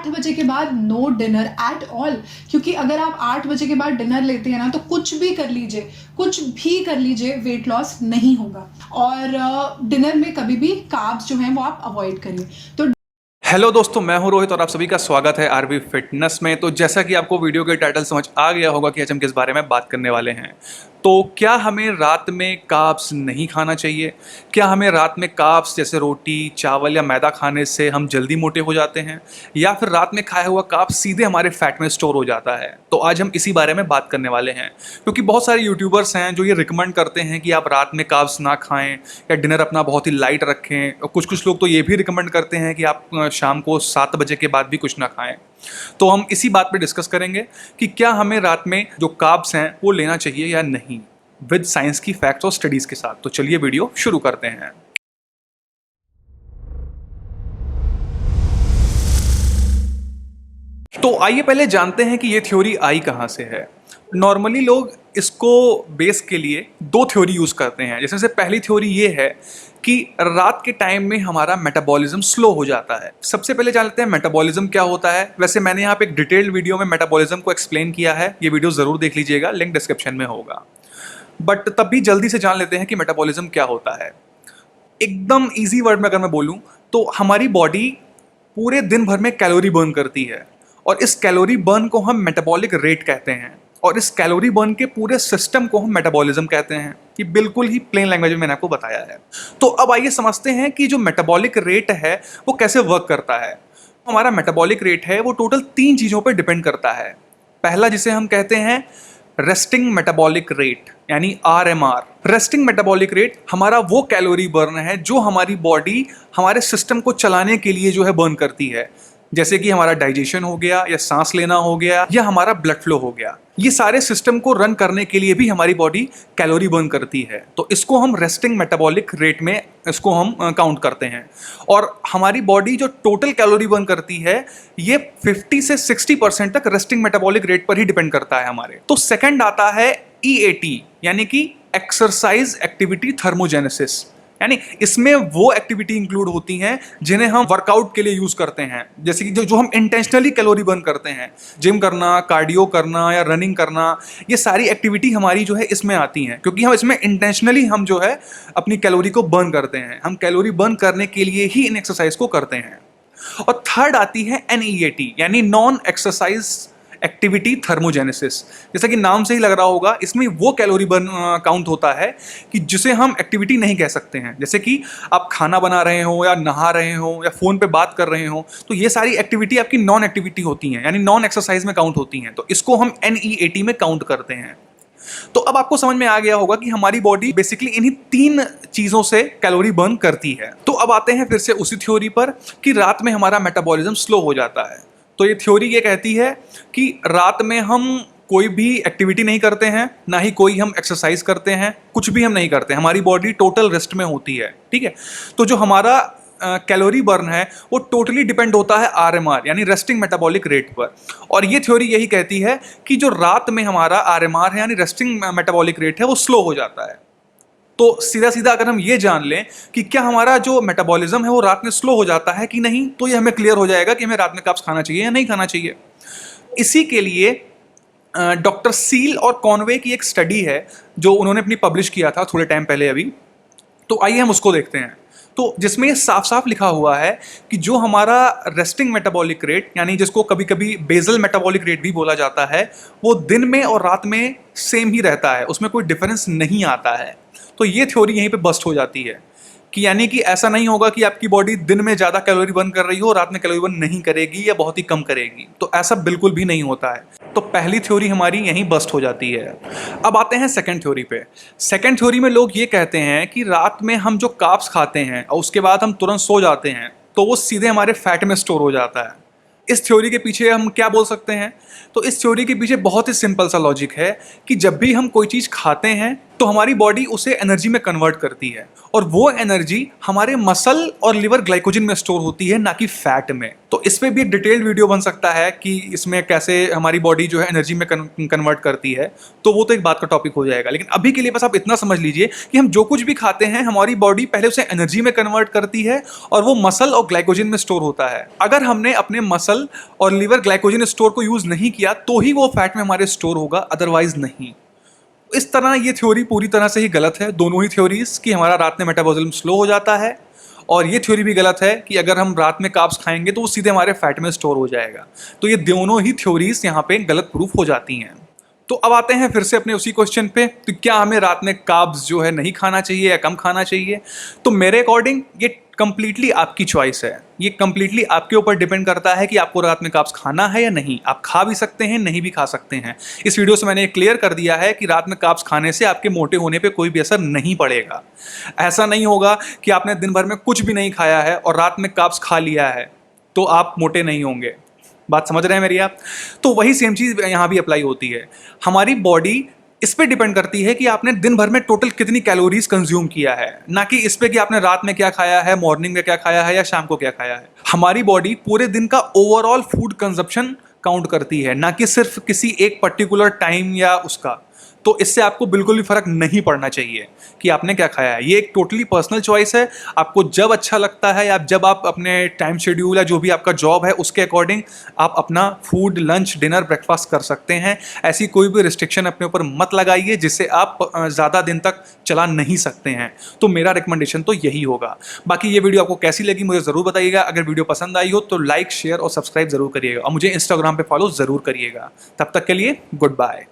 8 बजे के बाद नो डिनर एट ऑल, क्योंकि अगर आप 8 बजे के बाद डिनर लेते हैं ना तो कुछ भी कर लीजिए वेट लॉस नहीं होगा। और डिनर में कभी भी कार्ब्स जो हैं वो आप अवॉइड करिए। तो हेलो दोस्तों, मैं हूं रोहित और आप सभी का स्वागत है आरवी फिटनेस में। तो जैसा कि आपको वीडियो के टाइटल समझ आ गया होगा कि आज हम किस बारे में बात करने वाले हैं। तो क्या हमें रात में कार्ब्स नहीं खाना चाहिए? क्या हमें रात में कार्ब्स जैसे रोटी, चावल या मैदा खाने से हम जल्दी मोटे हो जाते हैं, या फिर रात में खाया हुआ कार्ब्स सीधे हमारे फैट में स्टोर हो जाता है? तो आज हम इसी बारे में बात करने वाले हैं, क्योंकि बहुत सारे यूट्यूबर्स हैं जो ये रिकमेंड करते हैं कि आप रात में कार्ब्स ना खाएं या डिनर अपना बहुत ही लाइट रखें। और कुछ लोग तो ये भी रिकमेंड करते हैं कि आप शाम को 7 बजे के बाद भी कुछ ना खाएं। तो हम इसी बात पे डिस्कस करेंगे कि क्या हमें रात में जो कार्ब्स हैं वो लेना चाहिए या नहीं, विद साइंस की फैक्ट्स और स्टडीज के साथ। तो चलिए वीडियो शुरू करते हैं। तो आइए पहले जानते हैं कि ये थ्योरी आई कहाँ से है। नॉर्मली लोग इसको बेस के लिए दो थ्योरी यूज़ करते हैं। जैसे पहली थ्योरी ये है कि रात के टाइम में हमारा मेटाबॉलिज्म स्लो हो जाता है। सबसे पहले जान लेते हैं मेटाबॉलिज्म क्या होता है। वैसे मैंने यहाँ पे एक डिटेल्ड वीडियो में मेटाबॉलिज्म को एक्सप्लेन किया है, ये वीडियो ज़रूर देख लीजिएगा, लिंक डिस्क्रिप्शन में होगा। बट तब भी जल्दी से जान लेते हैं कि मेटाबॉलिज्म क्या होता है। एकदम ईजी वर्ड में अगर मैं बोलूँ तो हमारी बॉडी पूरे दिन भर में कैलोरी बर्न करती है, और इस कैलोरी बर्न को हम मेटाबॉलिक रेट कहते हैं, और इस कैलोरी बर्न के पूरे सिस्टम को हम मेटाबॉलिज्म कहते हैं। ये बिल्कुल ही प्लेन लैंग्वेज में मैंने आपको बताया है। तो अब आइए समझते हैं कि जो मेटाबॉलिक रेट है वो कैसे वर्क करता है। हमारा मेटाबॉलिक रेट है वो टोटल 3 चीज़ों पर डिपेंड करता है। पहला जिसे हम कहते हैं रेस्टिंग मेटाबॉलिक रेट, यानी RMR। रेस्टिंग मेटाबॉलिक रेट हमारा वो कैलोरी बर्न है जो हमारी बॉडी हमारे सिस्टम को चलाने के लिए जो है बर्न करती है, जैसे कि हमारा डाइजेशन हो गया, या सांस लेना हो गया, या हमारा ब्लड फ्लो हो गया। ये सारे सिस्टम को रन करने के लिए भी हमारी बॉडी कैलोरी बर्न करती है। तो इसको हम रेस्टिंग मेटाबॉलिक रेट में इसको हम काउंट करते हैं। और हमारी बॉडी जो टोटल कैलोरी बर्न करती है ये 50 से 60% तक रेस्टिंग मेटाबॉलिक रेट पर ही डिपेंड करता है हमारे। तो सेकंड आता है EAT, यानी कि एक्सरसाइज एक्टिविटी थर्मोजेनेसिस। यानी इसमें वो एक्टिविटी इंक्लूड होती हैं जिन्हें हम वर्कआउट के लिए यूज करते हैं, जैसे कि जो हम इंटेंशनली कैलोरी बर्न करते हैं, जिम करना, कार्डियो करना या रनिंग करना। ये सारी एक्टिविटी हमारी जो है इसमें आती हैं, क्योंकि हम इसमें इंटेंशनली हम जो है अपनी कैलोरी को बर्न करते हैं। हम कैलोरी बर्न करने के लिए ही इन एक्सरसाइज को करते हैं। और थर्ड आती है NEAT, यानी नॉन एक्सरसाइज एक्टिविटी थर्मोजेनेसिस। जैसा कि नाम से ही लग रहा होगा, इसमें वो कैलोरी बर्न काउंट होता है कि जिसे हम एक्टिविटी नहीं कह सकते हैं। जैसे कि आप खाना बना रहे हो, या नहा रहे हो, या फ़ोन पे बात कर रहे हो, तो ये सारी एक्टिविटी आपकी नॉन एक्टिविटी होती हैं, यानी नॉन एक्सरसाइज में काउंट होती हैं। तो इसको हम NEAT में काउंट करते हैं। तो अब आपको समझ में आ गया होगा कि हमारी बॉडी बेसिकली इन्हीं 3 चीज़ों से कैलोरी बर्न करती है। तो अब आते हैं फिर से उसी थ्योरी पर कि रात में हमारा मेटाबॉलिज्म स्लो हो जाता है। तो ये थ्योरी ये कहती है कि रात में हम कोई भी एक्टिविटी नहीं करते हैं, ना ही कोई हम एक्सरसाइज करते हैं, कुछ भी हम नहीं करते, हमारी बॉडी टोटल रेस्ट में होती है। ठीक है, तो जो हमारा कैलोरी बर्न है वो टोटली डिपेंड होता है RMR, यानी रेस्टिंग मेटाबॉलिक रेट पर। और ये थ्योरी यही कहती है कि जो रात में हमारा RMR है, यानी रेस्टिंग मेटाबॉलिक रेट है, वो स्लो हो जाता है। तो सीधा सीधा अगर हम ये जान लें कि क्या हमारा जो मेटाबॉलिज्म है वो रात में स्लो हो जाता है कि नहीं, तो ये हमें क्लियर हो जाएगा कि हमें रात में कार्ब्स खाना चाहिए या नहीं खाना चाहिए। इसी के लिए डॉक्टर सील और कॉनवे की एक स्टडी है जो उन्होंने अपनी पब्लिश किया था थोड़े टाइम पहले अभी। तो आइए हम उसको देखते हैं। तो जिसमें ये साफ साफ लिखा हुआ है कि जो हमारा रेस्टिंग मेटाबॉलिक रेट, यानी जिसको कभी कभी बेसल मेटाबॉलिक रेट भी बोला जाता है, वो दिन में और रात में सेम ही रहता है, उसमें कोई डिफरेंस नहीं आता है। तो ये थ्योरी यहीं पे बस्ट हो जाती है कि यानी कि ऐसा नहीं होगा कि आपकी बॉडी दिन में ज़्यादा कैलोरी बर्न कर रही हो, रात में कैलोरी बर्न नहीं करेगी या बहुत ही कम करेगी। तो ऐसा बिल्कुल भी नहीं होता है। तो पहली थ्योरी हमारी यहीं बस्ट हो जाती है। अब आते हैं सेकंड थ्योरी पे। सेकंड थ्योरी में लोग ये कहते हैं कि रात में हम जो कार्ब्स खाते हैं और उसके बाद हम तुरंत सो जाते हैं, तो वो सीधे हमारे फैट में स्टोर हो जाता है। इस थ्योरी के पीछे हम क्या बोल सकते हैं? तो इस थ्योरी के पीछे बहुत ही सिंपल सा लॉजिक है कि जब भी हम कोई चीज़ खाते हैं तो हमारी बॉडी उसे एनर्जी में कन्वर्ट करती है और वो एनर्जी हमारे मसल और लिवर ग्लाइकोजन में स्टोर होती है, ना कि फैट में। तो इस पे भी एक डिटेल्ड वीडियो बन सकता है कि इसमें कैसे हमारी बॉडी जो है एनर्जी में कन्वर्ट करती है, तो वो तो एक बात का टॉपिक हो जाएगा। लेकिन अभी के लिए बस आप इतना समझ लीजिए कि हम जो कुछ भी खाते हैं हमारी बॉडी पहले उसे एनर्जी में कन्वर्ट करती है और वो मसल और ग्लाइकोजन में स्टोर होता है। अगर हमने अपने मसल और लिवर ग्लाइकोजन स्टोर को यूज नहीं किया तो ही वो फैट में हमारे स्टोर होगा, अदरवाइज नहीं। इस तरह ये थ्योरी पूरी तरह से ही गलत है, दोनों ही थ्योरीज, कि हमारा रात में मेटाबॉलिज्म स्लो हो जाता है, और ये थ्योरी भी गलत है कि अगर हम रात में कार्ब्स खाएंगे तो वो सीधे हमारे फैट में स्टोर हो जाएगा। तो ये दोनों ही थ्योरीज यहाँ पे गलत प्रूफ हो जाती हैं। तो अब आते हैं फिर से अपने उसी क्वेश्चन पे, तो क्या हमें रात में कार्ब्स जो है नहीं खाना चाहिए या कम खाना चाहिए? तो मेरे अकॉर्डिंग ये कंप्लीटली आपकी चॉइस है, ये कंप्लीटली आपके ऊपर डिपेंड करता है कि आपको रात में कार्ब्स खाना है या नहीं। आप खा भी सकते हैं, नहीं भी खा सकते हैं। इस वीडियो से मैंने क्लियर कर दिया है कि रात में कार्ब्स खाने से आपके मोटे होने पे कोई भी असर नहीं पड़ेगा। ऐसा नहीं होगा कि आपने दिन भर में कुछ भी नहीं खाया है और रात में कार्ब्स खा लिया है तो आप मोटे नहीं होंगे। बात समझ रहे हैं मेरी आप? तो वही सेम चीज़ यहाँ भी अप्लाई होती है। हमारी बॉडी इस पे डिपेंड करती है कि आपने दिन भर में टोटल कितनी कैलोरीज कंज्यूम किया है, ना कि इस पे कि आपने रात में क्या खाया है, मॉर्निंग में क्या खाया है या शाम को क्या खाया है। हमारी बॉडी पूरे दिन का ओवरऑल फूड कंजप्शन काउंट करती है, ना कि सिर्फ किसी एक पर्टिकुलर टाइम या उसका। तो इससे आपको बिल्कुल भी फर्क नहीं पड़ना चाहिए कि आपने क्या खाया है। ये एक टोटली पर्सनल चॉइस है। आपको जब अच्छा लगता है या जब आप अपने टाइम शेड्यूल या जो भी आपका जॉब है उसके अकॉर्डिंग आप अपना फूड, लंच, डिनर, ब्रेकफास्ट कर सकते हैं। ऐसी कोई भी रिस्ट्रिक्शन अपने ऊपर मत लगाइए जिससे आप ज़्यादा दिन तक चला नहीं सकते हैं। तो मेरा रिकमेंडेशन तो यही होगा। बाकी ये वीडियो आपको कैसी लगी मुझे ज़रूर बताइएगा। अगर वीडियो पसंद आई हो तो लाइक, शेयर और सब्सक्राइब ज़रूर करिएगा और मुझे इंस्टाग्राम पर फॉलो ज़रूर करिएगा। तब तक के लिए गुड बाय।